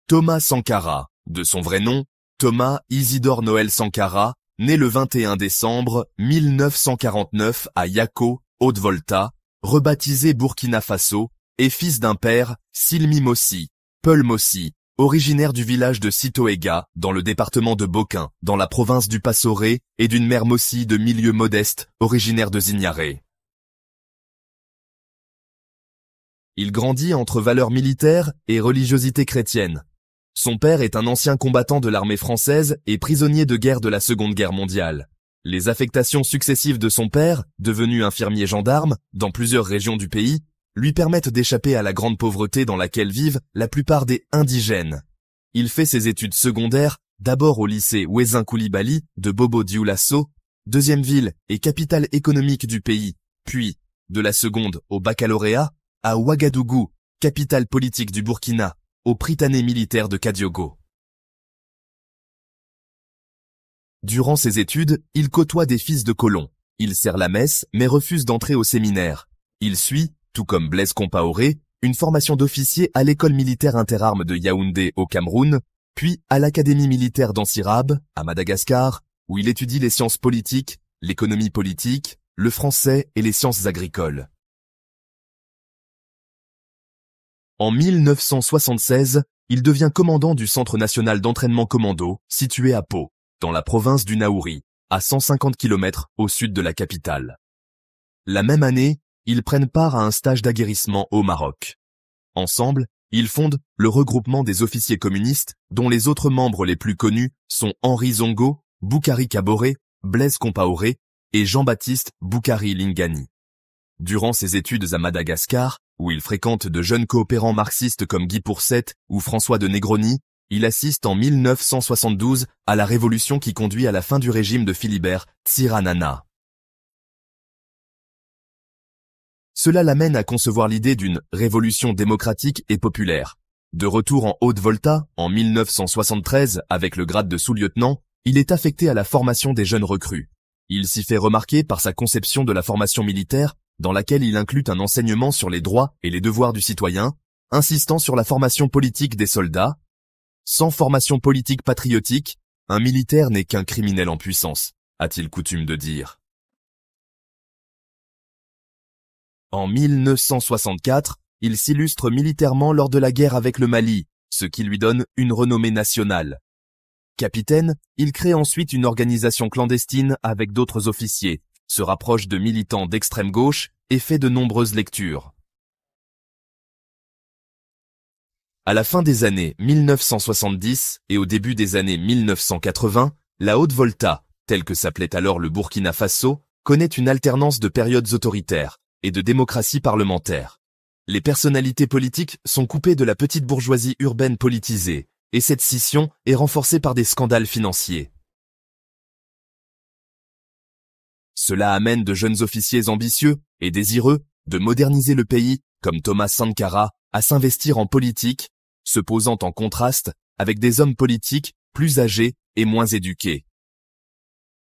Thomas Sankara, de son vrai nom, Thomas Isidore Noël Sankara, né le 21 décembre 1949 à Yako, Haute-Volta, rebaptisé Burkina Faso, est fils d'un père, Silmi Mossi, Peul Mossi, originaire du village de Sitoéga, dans le département de Bokin, dans la province du Passoré, et d'une mère Mossi de milieu modeste, originaire de Zignaré. Il grandit entre valeurs militaires et religiosité chrétienne. Son père est un ancien combattant de l'armée française et prisonnier de guerre de la Seconde Guerre mondiale. Les affectations successives de son père, devenu infirmier gendarme, dans plusieurs régions du pays, lui permettent d'échapper à la grande pauvreté dans laquelle vivent la plupart des indigènes. Il fait ses études secondaires, d'abord au lycée Ouézin Koulibaly de Bobo Dioulasso, deuxième ville et capitale économique du pays, puis, de la seconde au baccalauréat, à Ouagadougou, capitale politique du Burkina, au Prytanée militaire de Kadiogo. Durant ses études, il côtoie des fils de colons. Il sert la messe, mais refuse d'entrer au séminaire. Il suit, tout comme Blaise Compaoré, une formation d'officier à l'école militaire interarmes de Yaoundé au Cameroun, puis à l'académie militaire d'Ansirabe, à Madagascar, où il étudie les sciences politiques, l'économie politique, le français et les sciences agricoles. En 1976, il devient commandant du Centre national d'entraînement commando, situé à Pau, dans la province du Naouri, à 150 km au sud de la capitale. La même année, ils prennent part à un stage d'aguerrissement au Maroc. Ensemble, ils fondent le regroupement des officiers communistes, dont les autres membres les plus connus sont Henri Zongo, Boukari Kaboré, Blaise Compaoré et Jean-Baptiste Boukari Lingani. Durant ses études à Madagascar, où il fréquente de jeunes coopérants marxistes comme Guy Pourcet ou François de Negroni, il assiste en 1972 à la révolution qui conduit à la fin du régime de Philibert Tsiranana. Cela l'amène à concevoir l'idée d'une révolution démocratique et populaire. De retour en Haute-Volta, en 1973, avec le grade de sous-lieutenant, il est affecté à la formation des jeunes recrues. Il s'y fait remarquer par sa conception de la formation militaire, dans laquelle il inclut un enseignement sur les droits et les devoirs du citoyen, insistant sur la formation politique des soldats. Sans formation politique patriotique, un militaire n'est qu'un criminel en puissance, a-t-il coutume de dire. En 1964, il s'illustre militairement lors de la guerre avec le Mali, ce qui lui donne une renommée nationale. Capitaine, il crée ensuite une organisation clandestine avec d'autres officiers, se rapproche de militants d'extrême gauche et fait de nombreuses lectures. À la fin des années 1970 et au début des années 1980, la Haute-Volta, telle que s'appelait alors le Burkina Faso, connaît une alternance de périodes autoritaires et de démocratie parlementaire. Les personnalités politiques sont coupées de la petite bourgeoisie urbaine politisée, et cette scission est renforcée par des scandales financiers. Cela amène de jeunes officiers ambitieux et désireux de moderniser le pays, comme Thomas Sankara, à s'investir en politique, se posant en contraste avec des hommes politiques plus âgés et moins éduqués.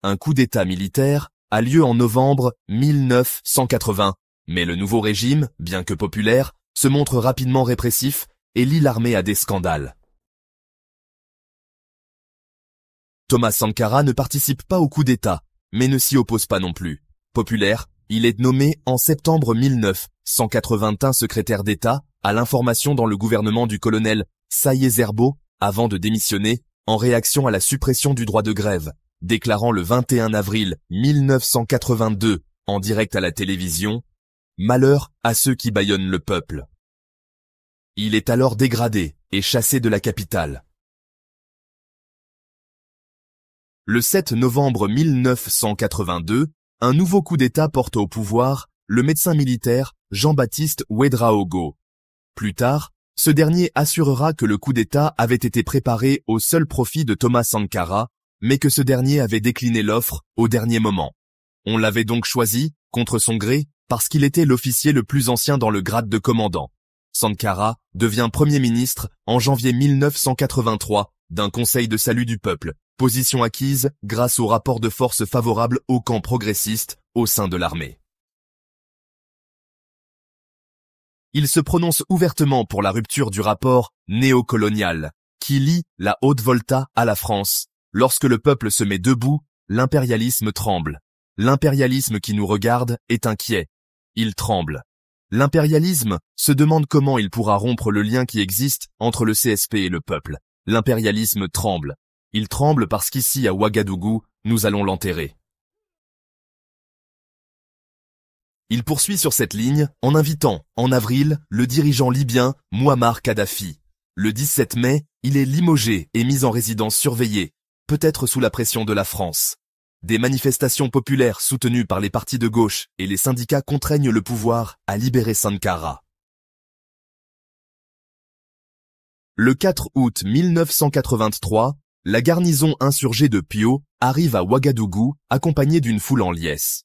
Un coup d'État militaire a lieu en novembre 1980, mais le nouveau régime, bien que populaire, se montre rapidement répressif et lie l'armée à des scandales. Thomas Sankara ne participe pas au coup d'État, mais ne s'y oppose pas non plus. Populaire, il est nommé en septembre 1981 secrétaire d'État à l'information dans le gouvernement du colonel Saïe Zerbo avant de démissionner en réaction à la suppression du droit de grève, déclarant le 21 avril 1982 en direct à la télévision « Malheur à ceux qui bâillonnent le peuple ». Il est alors dégradé et chassé de la capitale. Le 7 novembre 1982, un nouveau coup d'État porte au pouvoir le médecin militaire Jean-Baptiste Ouédraogo. Plus tard, ce dernier assurera que le coup d'État avait été préparé au seul profit de Thomas Sankara, mais que ce dernier avait décliné l'offre au dernier moment. On l'avait donc choisi, contre son gré, parce qu'il était l'officier le plus ancien dans le grade de commandant. Sankara devient Premier ministre en janvier 1983 d'un Conseil de salut du peuple, position acquise grâce au rapport de force favorable au camp progressiste au sein de l'armée. Il se prononce ouvertement pour la rupture du rapport néocolonial, qui lie la Haute-Volta à la France. Lorsque le peuple se met debout, l'impérialisme tremble. L'impérialisme qui nous regarde est inquiet. Il tremble. L'impérialisme se demande comment il pourra rompre le lien qui existe entre le CSP et le peuple. L'impérialisme tremble. Il tremble parce qu'ici à Ouagadougou, nous allons l'enterrer. Il poursuit sur cette ligne en invitant, en avril, le dirigeant libyen Mouammar Kadhafi. Le 17 mai, il est limogé et mis en résidence surveillée, peut-être sous la pression de la France. Des manifestations populaires soutenues par les partis de gauche et les syndicats contraignent le pouvoir à libérer Sankara. Le 4 août 1983, la garnison insurgée de Pio arrive à Ouagadougou accompagnée d'une foule en liesse.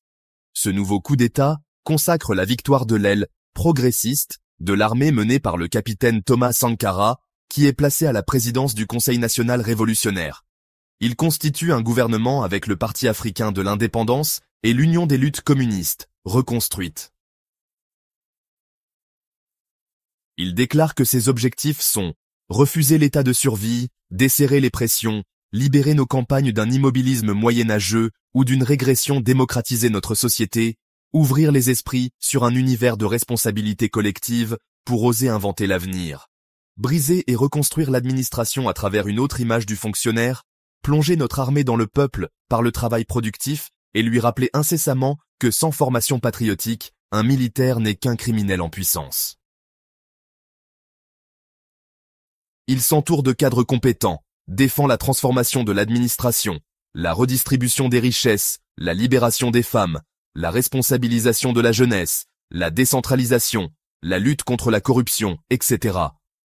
Ce nouveau coup d'État consacre la victoire de l'aile progressiste de l'armée menée par le capitaine Thomas Sankara, qui est placé à la présidence du Conseil national révolutionnaire. Il constitue un gouvernement avec le Parti africain de l'indépendance et l'Union des luttes communistes, reconstruite. Il déclare que ses objectifs sont refuser l'état de survie, desserrer les pressions, libérer nos campagnes d'un immobilisme moyenâgeux ou d'une régression, démocratiser notre société, ouvrir les esprits sur un univers de responsabilité collective pour oser inventer l'avenir, briser et reconstruire l'administration à travers une autre image du fonctionnaire, plonger notre armée dans le peuple par le travail productif et lui rappeler incessamment que sans formation patriotique, un militaire n'est qu'un criminel en puissance. Il s'entoure de cadres compétents, défend la transformation de l'administration, la redistribution des richesses, la libération des femmes, la responsabilisation de la jeunesse, la décentralisation, la lutte contre la corruption, etc.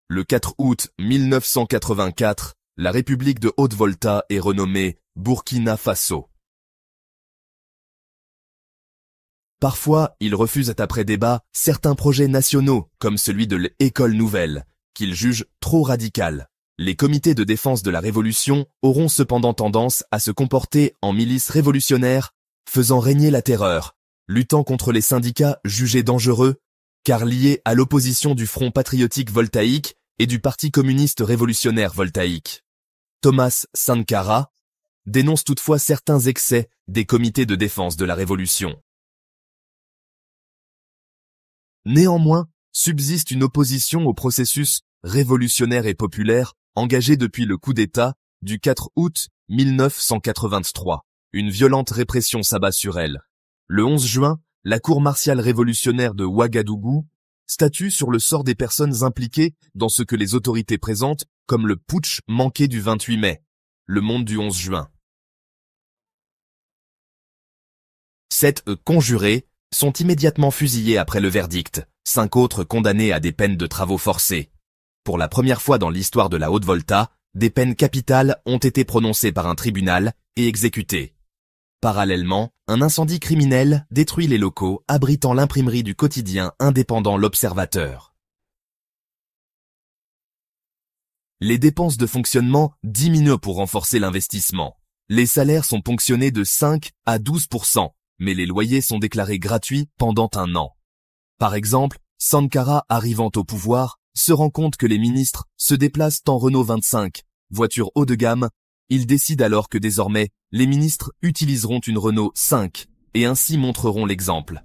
Le 4 août 1984, la République de Haute-Volta est renommée Burkina Faso. Parfois, il refuse après débat certains projets nationaux, comme celui de l'école nouvelle, qu'il juge trop radical. Les comités de défense de la Révolution auront cependant tendance à se comporter en milices révolutionnaires, faisant régner la terreur, luttant contre les syndicats jugés dangereux, car liés à l'opposition du Front patriotique voltaïque et du Parti communiste révolutionnaire voltaïque. Thomas Sankara dénonce toutefois certains excès des comités de défense de la Révolution. Néanmoins, subsiste une opposition au processus révolutionnaire et populaire engagé depuis le coup d'État du 4 août 1983. Une violente répression s'abat sur elle. Le 11 juin, la Cour martiale révolutionnaire de Ouagadougou statue sur le sort des personnes impliquées dans ce que les autorités présentent comme le putsch manqué du 28 mai, le Monde du 11 juin. 7 conjurés sont immédiatement fusillés après le verdict, 5 autres condamnés à des peines de travaux forcés. Pour la première fois dans l'histoire de la Haute-Volta, des peines capitales ont été prononcées par un tribunal et exécutées. Parallèlement, un incendie criminel détruit les locaux abritant l'imprimerie du quotidien indépendant L'Observateur. Les dépenses de fonctionnement diminuent pour renforcer l'investissement. Les salaires sont ponctionnés de 5 à 12%, mais les loyers sont déclarés gratuits pendant un an. Par exemple, Sankara arrivant au pouvoir se rend compte que les ministres se déplacent en Renault 25, voiture haut de gamme. Il décide alors que désormais, les ministres utiliseront une Renault 5 et ainsi montreront l'exemple.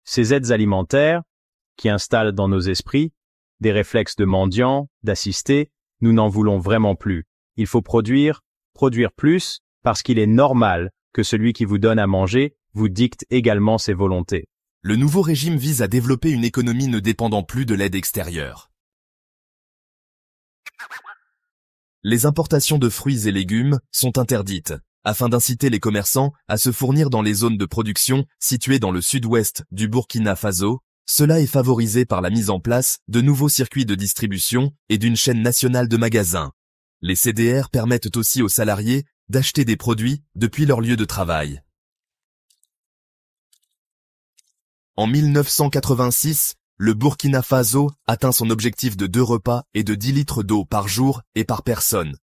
Ces aides alimentaires, qui installent dans nos esprits des réflexes de mendiants, d'assistés, nous n'en voulons vraiment plus. Il faut produire plus, parce qu'il est normal que celui qui vous donne à manger vous dicte également ses volontés. Le nouveau régime vise à développer une économie ne dépendant plus de l'aide extérieure. Les importations de fruits et légumes sont interdites, afin d'inciter les commerçants à se fournir dans les zones de production situées dans le sud-ouest du Burkina Faso. Cela est favorisé par la mise en place de nouveaux circuits de distribution et d'une chaîne nationale de magasins. Les CDR permettent aussi aux salariés d'acheter des produits depuis leur lieu de travail. En 1986, le Burkina Faso atteint son objectif de 2 repas et de 10 litres d'eau par jour et par personne.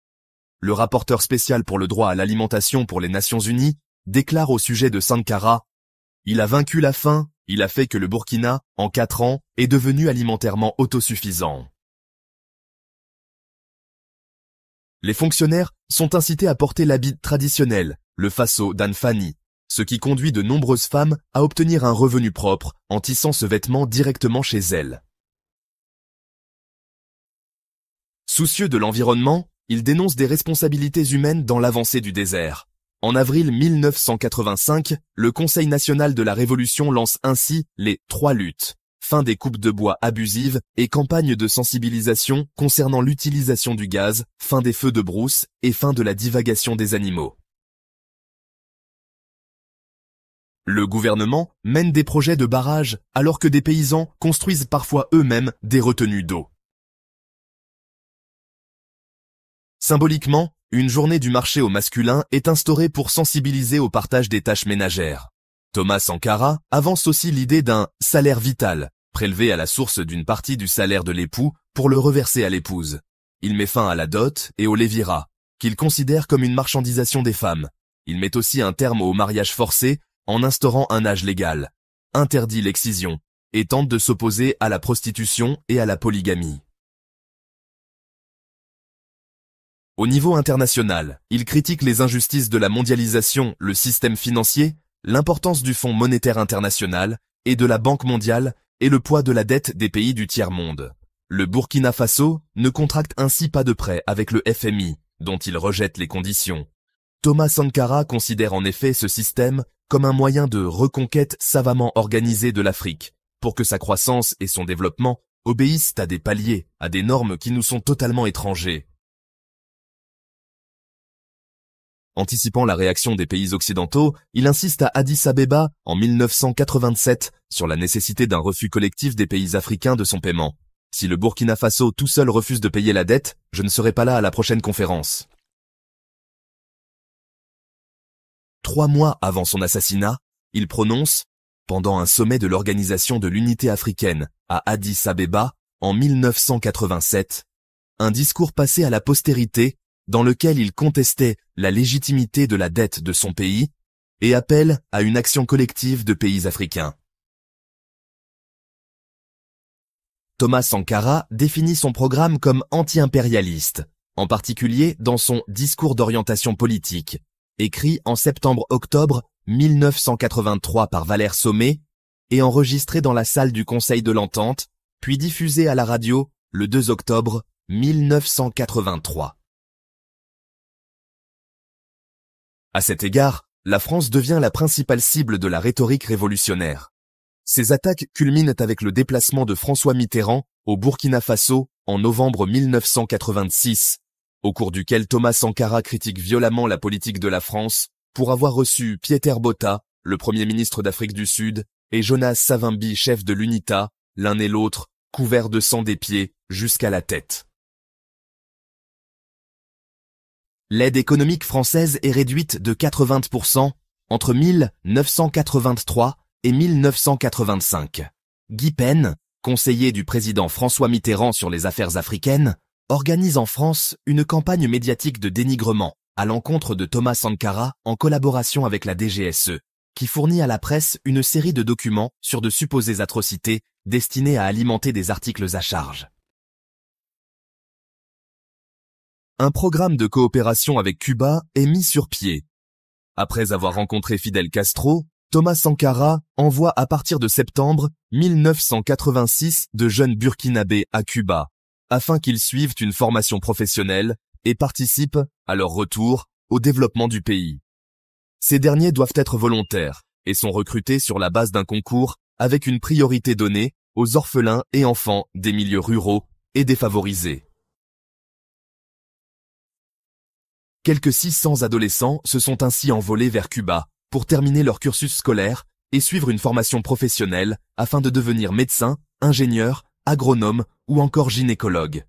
Le rapporteur spécial pour le droit à l'alimentation pour les Nations Unies déclare au sujet de Sankara « Il a vaincu la faim, il a fait que le Burkina, en 4 ans, est devenu alimentairement autosuffisant. Les fonctionnaires sont incités à porter l'habit traditionnel, le faso d'Anfani, ce qui conduit de nombreuses femmes à obtenir un revenu propre en tissant ce vêtement directement chez elles. Soucieux de l'environnement, ils dénoncent des responsabilités humaines dans l'avancée du désert. En avril 1985, le Conseil national de la Révolution lance ainsi les 3 luttes. Fin des coupes de bois abusives et campagne de sensibilisation concernant l'utilisation du gaz, fin des feux de brousse et fin de la divagation des animaux. Le gouvernement mène des projets de barrages alors que des paysans construisent parfois eux-mêmes des retenues d'eau. Symboliquement, une journée du marché au masculin est instaurée pour sensibiliser au partage des tâches ménagères. Thomas Sankara avance aussi l'idée d'un « salaire vital », prélevé à la source d'une partie du salaire de l'époux pour le reverser à l'épouse. Il met fin à la dot et au lévirat, qu'il considère comme une marchandisation des femmes. Il met aussi un terme au mariage forcé en instaurant un âge légal, interdit l'excision et tente de s'opposer à la prostitution et à la polygamie. Au niveau international, il critique les injustices de la mondialisation, le système financier, l'importance du Fonds monétaire international et de la Banque mondiale et le poids de la dette des pays du tiers-monde. Le Burkina Faso ne contracte ainsi pas de prêt avec le FMI, dont il rejette les conditions. Thomas Sankara considère en effet ce système comme un moyen de reconquête savamment organisé de l'Afrique, pour que sa croissance et son développement obéissent à des paliers, à des normes qui nous sont totalement étrangers. Anticipant la réaction des pays occidentaux, il insiste à Addis Abeba, en 1987, sur la nécessité d'un refus collectif des pays africains de son paiement. Si le Burkina Faso tout seul refuse de payer la dette, je ne serai pas là à la prochaine conférence. 3 mois avant son assassinat, il prononce, pendant un sommet de l'Organisation de l'Unité africaine à Addis Abeba, en 1987, un discours passé à la postérité dans lequel il contestait la légitimité de la dette de son pays et appelle à une action collective de pays africains. Thomas Sankara définit son programme comme anti-impérialiste, en particulier dans son discours d'orientation politique, écrit en septembre-octobre 1983 par Valère Sommet et enregistré dans la salle du Conseil de l'Entente, puis diffusé à la radio le 2 octobre 1983. À cet égard, la France devient la principale cible de la rhétorique révolutionnaire. Ces attaques culminent avec le déplacement de François Mitterrand au Burkina Faso en novembre 1986, au cours duquel Thomas Sankara critique violemment la politique de la France pour avoir reçu Pieter Botha, le Premier ministre d'Afrique du Sud, et Jonas Savimbi, chef de l'UNITA, l'un et l'autre, couverts de sang des pieds jusqu'à la tête. L'aide économique française est réduite de 80% entre 1983 et 1985. Guy Pen, conseiller du président François Mitterrand sur les affaires africaines, organise en France une campagne médiatique de dénigrement à l'encontre de Thomas Sankara en collaboration avec la DGSE, qui fournit à la presse une série de documents sur de supposées atrocités destinés à alimenter des articles à charge. Un programme de coopération avec Cuba est mis sur pied. Après avoir rencontré Fidel Castro, Thomas Sankara envoie à partir de septembre 1986 de jeunes Burkinabés à Cuba, afin qu'ils suivent une formation professionnelle et participent, à leur retour, au développement du pays. Ces derniers doivent être volontaires et sont recrutés sur la base d'un concours avec une priorité donnée aux orphelins et enfants des milieux ruraux et défavorisés. Quelques 600 adolescents se sont ainsi envolés vers Cuba pour terminer leur cursus scolaire et suivre une formation professionnelle afin de devenir médecin, ingénieur, agronome ou encore gynécologue.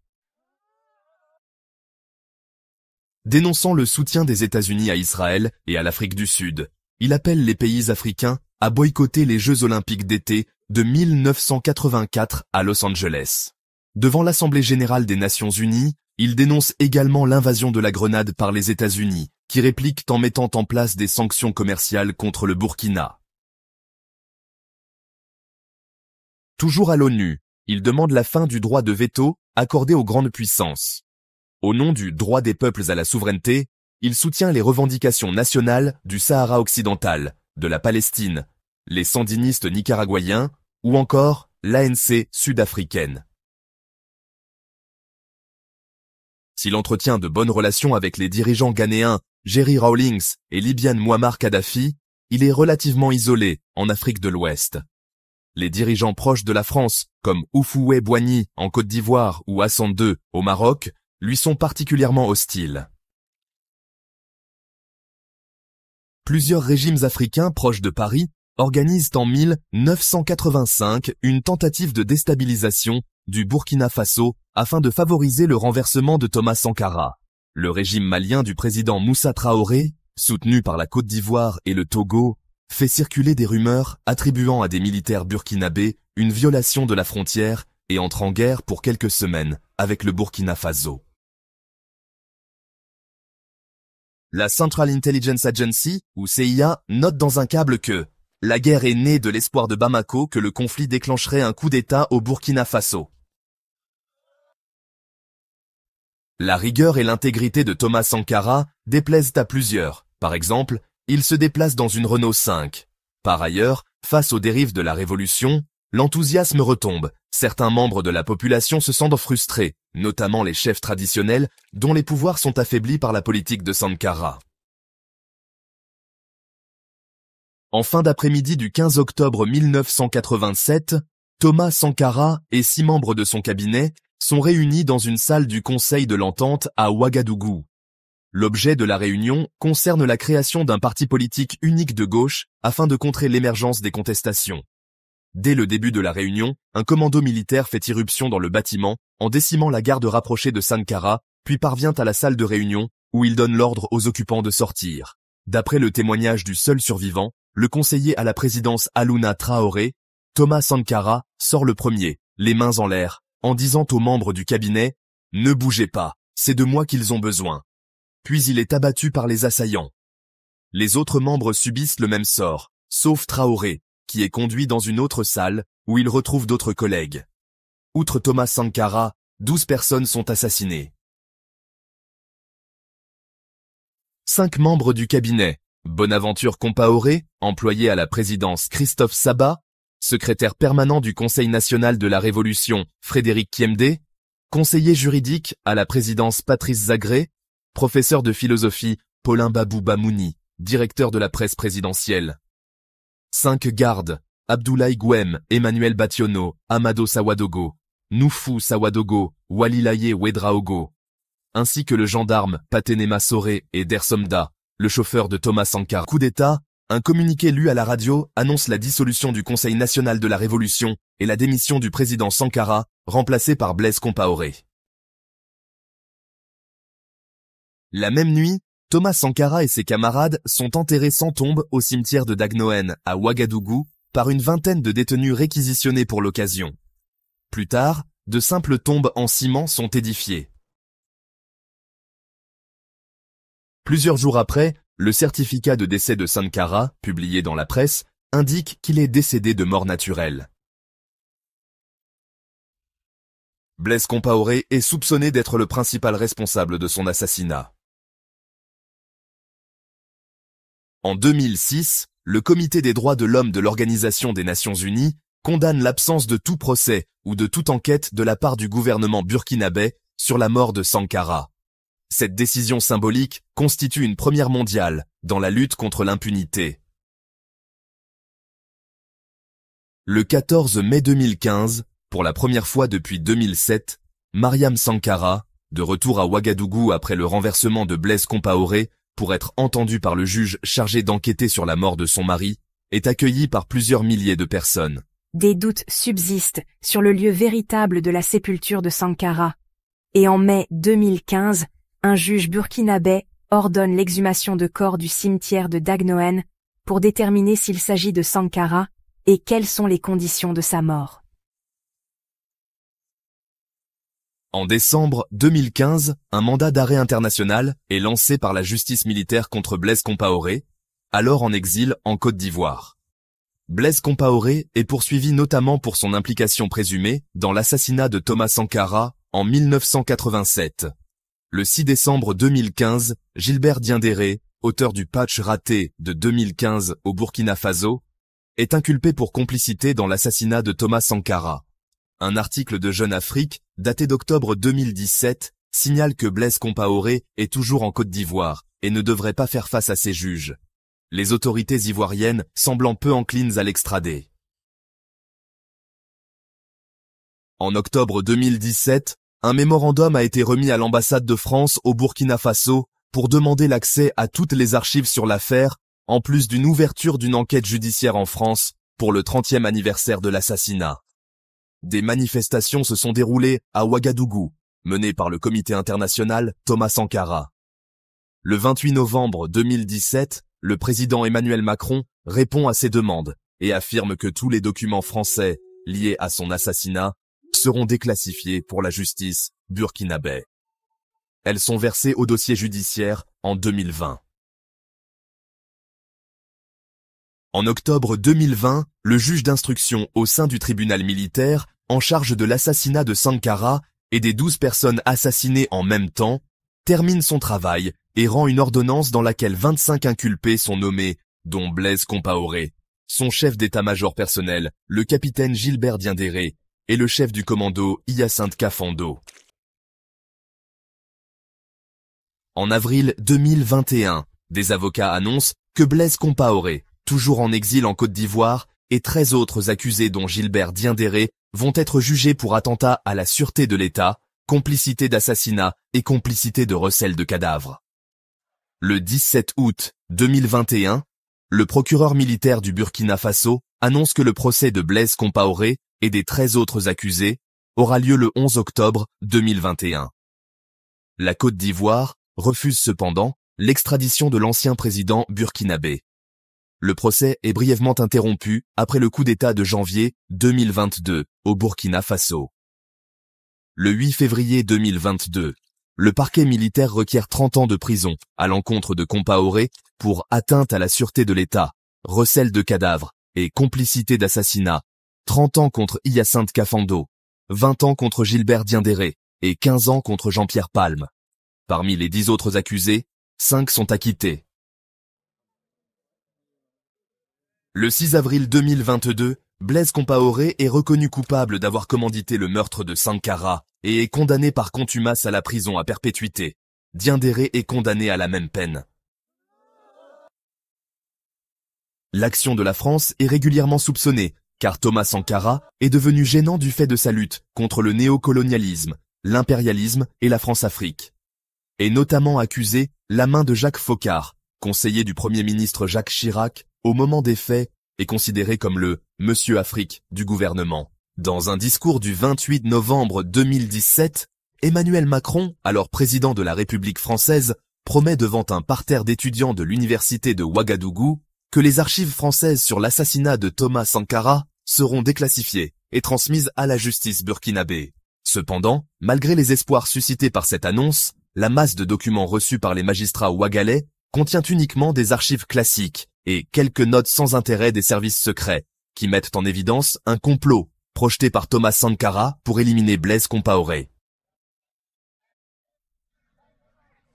Dénonçant le soutien des États-Unis à Israël et à l'Afrique du Sud, il appelle les pays africains à boycotter les Jeux olympiques d'été de 1984 à Los Angeles. Devant l'Assemblée générale des Nations unies, il dénonce également l'invasion de la Grenade par les États-Unis, qui répliquent en mettant en place des sanctions commerciales contre le Burkina. Toujours à l'ONU, il demande la fin du droit de veto accordé aux grandes puissances. Au nom du droit des peuples à la souveraineté, il soutient les revendications nationales du Sahara occidental, de la Palestine, les sandinistes nicaraguayens ou encore l'ANC sud-africaine. S'il entretient de bonnes relations avec les dirigeants ghanéens Jerry Rawlings et Libyan Muammar Kadhafi, il est relativement isolé en Afrique de l'Ouest. Les dirigeants proches de la France, comme Houphouët-Boigny en Côte d'Ivoire ou Hassan II au Maroc, lui sont particulièrement hostiles. Plusieurs régimes africains proches de Paris organisent en 1985 une tentative de déstabilisation du Burkina Faso afin de favoriser le renversement de Thomas Sankara. Le régime malien du président Moussa Traoré, soutenu par la Côte d'Ivoire et le Togo, fait circuler des rumeurs attribuant à des militaires burkinabés une violation de la frontière et entre en guerre pour quelques semaines avec le Burkina Faso. La Central Intelligence Agency, ou CIA, note dans un câble que « La guerre est née de l'espoir de Bamako que le conflit déclencherait un coup d'État au Burkina Faso ». La rigueur et l'intégrité de Thomas Sankara déplaisent à plusieurs. Par exemple, il se déplace dans une Renault 5. Par ailleurs, face aux dérives de la révolution, l'enthousiasme retombe. Certains membres de la population se sentent frustrés, notamment les chefs traditionnels dont les pouvoirs sont affaiblis par la politique de Sankara. En fin d'après-midi du 15 octobre 1987, Thomas Sankara et 6 membres de son cabinet sont réunis dans une salle du Conseil de l'Entente à Ouagadougou. L'objet de la réunion concerne la création d'un parti politique unique de gauche afin de contrer l'émergence des contestations. Dès le début de la réunion, un commando militaire fait irruption dans le bâtiment en décimant la garde rapprochée de Sankara, puis parvient à la salle de réunion où il donne l'ordre aux occupants de sortir. D'après le témoignage du seul survivant, le conseiller à la présidence Alouna Traoré, Thomas Sankara sort le premier, les mains en l'air, en disant aux membres du cabinet « Ne bougez pas, c'est de moi qu'ils ont besoin ». Puis il est abattu par les assaillants. Les autres membres subissent le même sort, sauf Traoré, qui est conduit dans une autre salle où il retrouve d'autres collègues. Outre Thomas Sankara, 12 personnes sont assassinées. 5 membres du cabinet, Bonaventure Compaoré, employé à la présidence Christophe Sabat, secrétaire permanent du Conseil national de la Révolution Frédéric Kiemdé, conseiller juridique à la présidence Patrice Zagré, professeur de philosophie Paulin Babou Bamouni, directeur de la presse présidentielle. 5 gardes, Abdoulaye Gouem, Emmanuel Bationo, Amado Sawadogo, Noufou Sawadogo, Walilaye Ouedraogo, ainsi que le gendarme Patenema Soré et Dersomda, le chauffeur de Thomas Sankara. Coup d'État, un communiqué lu à la radio annonce la dissolution du Conseil national de la Révolution et la démission du président Sankara, remplacé par Blaise Compaoré. La même nuit, Thomas Sankara et ses camarades sont enterrés sans tombe au cimetière de Dagnoen, à Ouagadougou, par une vingtaine de détenus réquisitionnés pour l'occasion. Plus tard, de simples tombes en ciment sont édifiées. Plusieurs jours après, le certificat de décès de Sankara, publié dans la presse, indique qu'il est décédé de mort naturelle. Blaise Compaoré est soupçonné d'être le principal responsable de son assassinat. En 2006, le Comité des droits de l'homme de l'Organisation des Nations Unies condamne l'absence de tout procès ou de toute enquête de la part du gouvernement burkinabé sur la mort de Sankara. Cette décision symbolique constitue une première mondiale dans la lutte contre l'impunité. Le 14 mai 2015, pour la première fois depuis 2007, Mariam Sankara, de retour à Ouagadougou après le renversement de Blaise Compaoré pour être entendue par le juge chargé d'enquêter sur la mort de son mari, est accueillie par plusieurs milliers de personnes. Des doutes subsistent sur le lieu véritable de la sépulture de Sankara. Et en mai 2015, un juge burkinabé ordonne l'exhumation de corps du cimetière de Dagnoen pour déterminer s'il s'agit de Sankara et quelles sont les conditions de sa mort. En décembre 2015, un mandat d'arrêt international est lancé par la justice militaire contre Blaise Compaoré, alors en exil en Côte d'Ivoire. Blaise Compaoré est poursuivi notamment pour son implication présumée dans l'assassinat de Thomas Sankara en 1987. Le 6 décembre 2015, Gilbert Diendéré, auteur du patch raté de 2015 au Burkina Faso, est inculpé pour complicité dans l'assassinat de Thomas Sankara. Un article de Jeune Afrique, daté d'octobre 2017, signale que Blaise Compaoré est toujours en Côte d'Ivoire et ne devrait pas faire face à ses juges, les autorités ivoiriennes semblant peu enclines à l'extrader. En octobre 2017, un mémorandum a été remis à l'ambassade de France au Burkina Faso pour demander l'accès à toutes les archives sur l'affaire, en plus d'une ouverture d'une enquête judiciaire en France pour le 30e anniversaire de l'assassinat. Des manifestations se sont déroulées à Ouagadougou, menées par le comité international Thomas Sankara. Le 28 novembre 2017, le président Emmanuel Macron répond à ces demandes et affirme que tous les documents français liés à son assassinat seront déclassifiés pour la justice burkinabé. Elles sont versées au dossier judiciaire en 2020. En octobre 2020, le juge d'instruction au sein du tribunal militaire en charge de l'assassinat de Sankara et des 12 personnes assassinées en même temps termine son travail et rend une ordonnance dans laquelle 25 inculpés sont nommés, dont Blaise Compaoré, son chef d'état-major personnel, le capitaine Gilbert Diendéré, et le chef du commando Hyacinthe Kafando. En avril 2021, des avocats annoncent que Blaise Compaoré, toujours en exil en Côte d'Ivoire, et 13 autres accusés dont Gilbert Diendéré vont être jugés pour attentat à la sûreté de l'État, complicité d'assassinat et complicité de recel de cadavres. Le 17 août 2021, le procureur militaire du Burkina Faso annonce que le procès de Blaise Compaoré et des 13 autres accusés aura lieu le 11 octobre 2021. La Côte d'Ivoire refuse cependant l'extradition de l'ancien président burkinabé. Le procès est brièvement interrompu après le coup d'État de janvier 2022 au Burkina Faso. Le 8 février 2022, le parquet militaire requiert 30 ans de prison à l'encontre de Compaoré pour atteinte à la sûreté de l'État, recel de cadavres et complicité d'assassinat, 30 ans contre Hyacinthe Kafando, 20 ans contre Gilbert Diendéré et 15 ans contre Jean-Pierre Palme. Parmi les 10 autres accusés, 5 sont acquittés. Le 6 avril 2022, Blaise Compaoré est reconnu coupable d'avoir commandité le meurtre de Sankara et est condamné par contumace à la prison à perpétuité. Diendéré est condamné à la même peine. L'action de la France est régulièrement soupçonnée, car Thomas Sankara est devenu gênant du fait de sa lutte contre le néocolonialisme, l'impérialisme et la France-Afrique. Est notamment accusé la main de Jacques Foccart, conseiller du Premier ministre Jacques Chirac, au moment des faits, est considéré comme le « Monsieur Afrique » du gouvernement. Dans un discours du 28 novembre 2017, Emmanuel Macron, alors président de la République française, promet devant un parterre d'étudiants de l'université de Ouagadougou que les archives françaises sur l'assassinat de Thomas Sankara seront déclassifiées et transmises à la justice burkinabé. Cependant, malgré les espoirs suscités par cette annonce, la masse de documents reçus par les magistrats ouagalais contient uniquement des archives classiques et quelques notes sans intérêt des services secrets, qui mettent en évidence un complot projeté par Thomas Sankara pour éliminer Blaise Compaoré.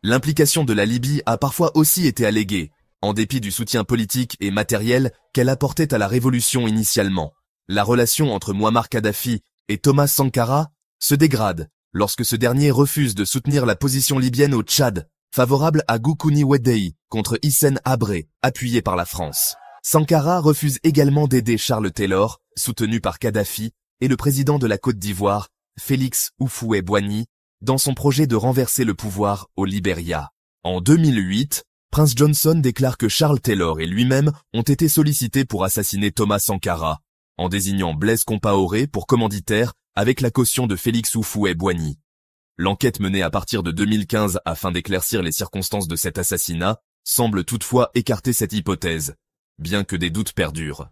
L'implication de la Libye a parfois aussi été alléguée, en dépit du soutien politique et matériel qu'elle apportait à la révolution initialement. La relation entre Mouammar Kadhafi et Thomas Sankara se dégrade lorsque ce dernier refuse de soutenir la position libyenne au Tchad, favorable à Goukouni Weddei contre Hissène Habré, appuyé par la France. Sankara refuse également d'aider Charles Taylor, soutenu par Kadhafi, et le président de la Côte d'Ivoire, Félix Houphouët-Boigny, dans son projet de renverser le pouvoir au Libéria. En 2008, Prince Johnson déclare que Charles Taylor et lui-même ont été sollicités pour assassiner Thomas Sankara, en désignant Blaise Compaoré pour commanditaire avec la caution de Félix Houphouët-Boigny. L'enquête menée à partir de 2015 afin d'éclaircir les circonstances de cet assassinat semble toutefois écarter cette hypothèse, bien que des doutes perdurent.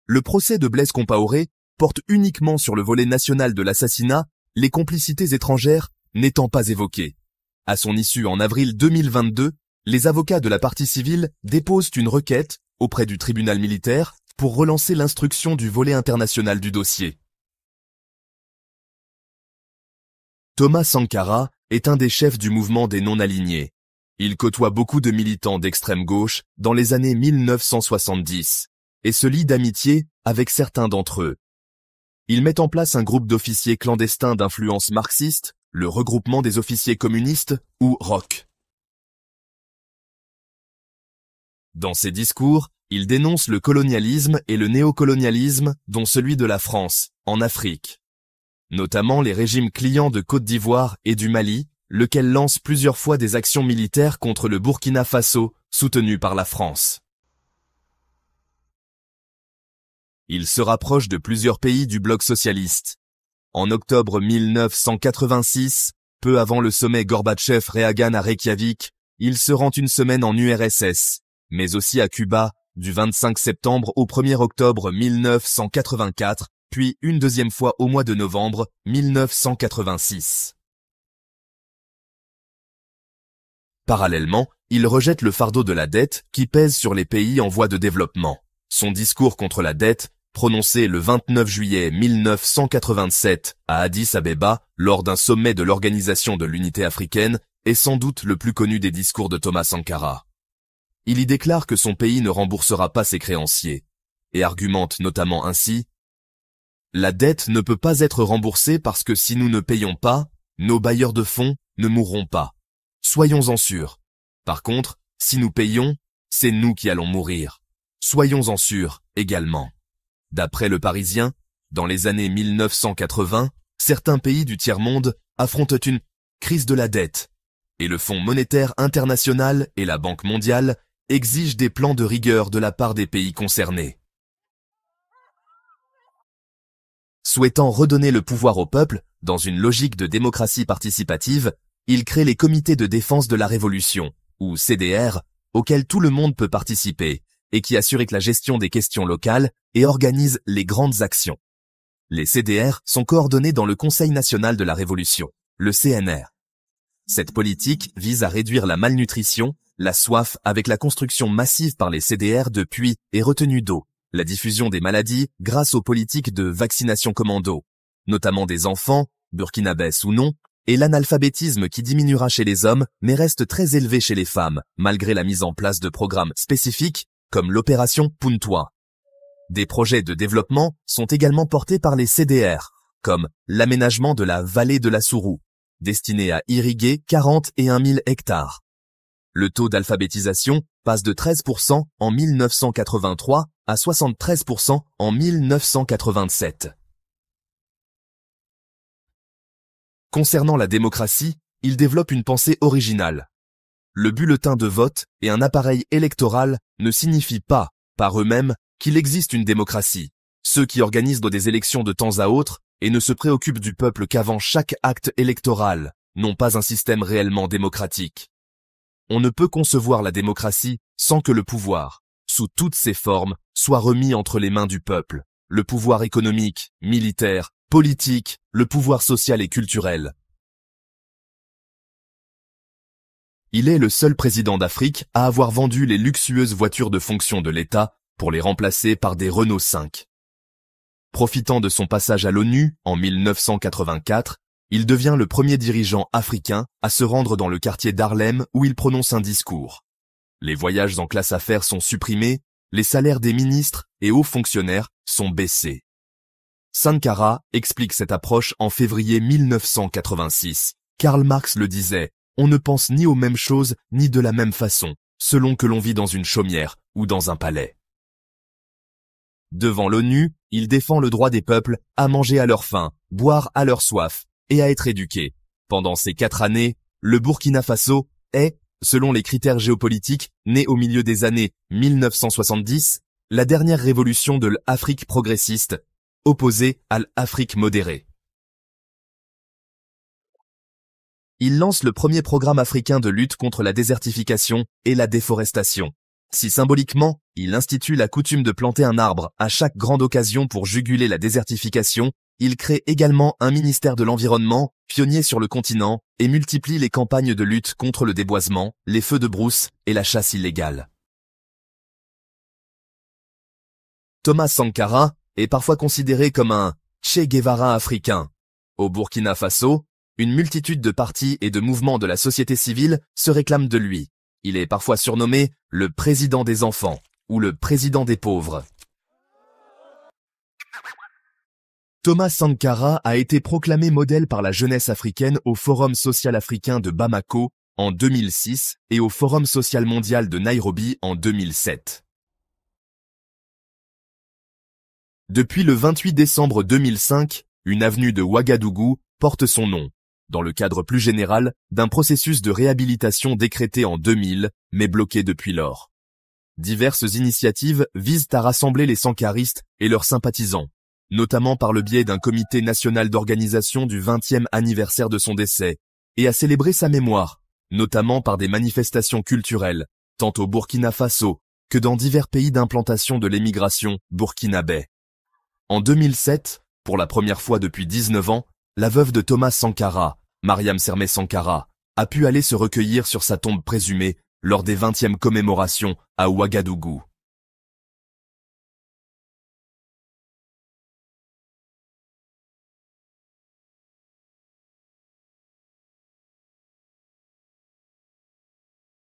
Le procès de Blaise Compaoré porte uniquement sur le volet national de l'assassinat, les complicités étrangères n'étant pas évoquées. À son issue en avril 2022, les avocats de la partie civile déposent une requête auprès du tribunal militaire pour relancer l'instruction du volet international du dossier. Thomas Sankara est un des chefs du mouvement des non-alignés. Il côtoie beaucoup de militants d'extrême gauche dans les années 1970 et se lie d'amitié avec certains d'entre eux. Il met en place un groupe d'officiers clandestins d'influence marxiste, le regroupement des officiers communistes, ou ROC. Dans ses discours, il dénonce le colonialisme et le néocolonialisme, dont celui de la France, en Afrique. Notamment les régimes clients de Côte d'Ivoire et du Mali, lequel lance plusieurs fois des actions militaires contre le Burkina Faso, soutenu par la France. Il se rapproche de plusieurs pays du bloc socialiste. En octobre 1986, peu avant le sommet Gorbatchev-Reagan à Reykjavik, il se rend une semaine en URSS, mais aussi à Cuba, du 25 septembre au 1er octobre 1984, puis une deuxième fois au mois de novembre 1986. Parallèlement, il rejette le fardeau de la dette qui pèse sur les pays en voie de développement. Son discours contre la dette, prononcé le 29 juillet 1987 à Addis Abeba lors d'un sommet de l'Organisation de l'Unité africaine, est sans doute le plus connu des discours de Thomas Sankara. Il y déclare que son pays ne remboursera pas ses créanciers, et argumente notamment ainsi « La dette ne peut pas être remboursée parce que si nous ne payons pas, nos bailleurs de fonds ne mourront pas. Soyons-en sûrs. Par contre, si nous payons, c'est nous qui allons mourir. Soyons-en sûrs également. » D'après Le Parisien, dans les années 1980, certains pays du tiers-monde affrontent une crise de la dette, et le Fonds monétaire international et la Banque mondiale exigent des plans de rigueur de la part des pays concernés. Souhaitant redonner le pouvoir au peuple, dans une logique de démocratie participative, il crée les comités de défense de la révolution, ou CDR, auxquels tout le monde peut participer, et qui assurent la gestion des questions locales et organisent les grandes actions. Les CDR sont coordonnés dans le Conseil national de la Révolution, le CNR. Cette politique vise à réduire la malnutrition, la soif avec la construction massive par les CDR de puits et retenues d'eau, la diffusion des maladies grâce aux politiques de vaccination commando, notamment des enfants, burkinabès ou non, et l'analphabétisme qui diminuera chez les hommes mais reste très élevé chez les femmes, malgré la mise en place de programmes spécifiques comme l'opération Puntois. Des projets de développement sont également portés par les CDR, comme l'aménagement de la vallée de la Sourou, destiné à irriguer 41 000 hectares. Le taux d'alphabétisation passe de 13% en 1983 à 73% en 1987. Concernant la démocratie, il développe une pensée originale. Le bulletin de vote et un appareil électoral ne signifient pas, par eux-mêmes, qu'il existe une démocratie. Ceux qui organisent des élections de temps à autre et ne se préoccupent du peuple qu'avant chaque acte électoral n'ont pas un système réellement démocratique. On ne peut concevoir la démocratie sans que le pouvoir, sous toutes ses formes, soit remis entre les mains du peuple. Le pouvoir économique, militaire, politique, le pouvoir social et culturel. Il est le seul président d'Afrique à avoir vendu les luxueuses voitures de fonction de l'État pour les remplacer par des Renault 5. Profitant de son passage à l'ONU en 1984, il devient le premier dirigeant africain à se rendre dans le quartier d'Harlem où il prononce un discours. Les voyages en classe affaires sont supprimés, les salaires des ministres et hauts fonctionnaires sont baissés. Sankara explique cette approche en février 1986. Karl Marx le disait, on ne pense ni aux mêmes choses ni de la même façon, selon que l'on vit dans une chaumière ou dans un palais. Devant l'ONU, il défend le droit des peuples à manger à leur faim, boire à leur soif et à être éduqués. Pendant ces 4 années, le Burkina Faso est, selon les critères géopolitiques, né au milieu des années 1970, la dernière révolution de l'Afrique progressiste, opposée à l'Afrique modérée. Il lance le premier programme africain de lutte contre la désertification et la déforestation. Si symboliquement, il institue la coutume de planter un arbre à chaque grande occasion pour juguler la désertification, il crée également un ministère de l'environnement, pionnier sur le continent, et multiplie les campagnes de lutte contre le déboisement, les feux de brousse et la chasse illégale. Thomas Sankara est parfois considéré comme un Che Guevara africain. Au Burkina Faso, Une multitude de partis et de mouvements de la société civile se réclament de lui. Il est parfois surnommé le président des enfants ou le président des pauvres. Thomas Sankara a été proclamé modèle par la jeunesse africaine au Forum social africain de Bamako en 2006 et au Forum social mondial de Nairobi en 2007. Depuis le 28 décembre 2005, une avenue de Ouagadougou porte son nom, dans le cadre plus général d'un processus de réhabilitation décrété en 2000, mais bloqué depuis lors. Diverses initiatives visent à rassembler les sankaristes et leurs sympathisants, notamment par le biais d'un comité national d'organisation du 20e anniversaire de son décès, et à célébrer sa mémoire, notamment par des manifestations culturelles, tant au Burkina Faso que dans divers pays d'implantation de l'émigration burkinabé. En 2007, pour la première fois depuis 19 ans, la veuve de Thomas Sankara, Mariam Sermé Sankara, a pu aller se recueillir sur sa tombe présumée lors des 20e commémorations à Ouagadougou.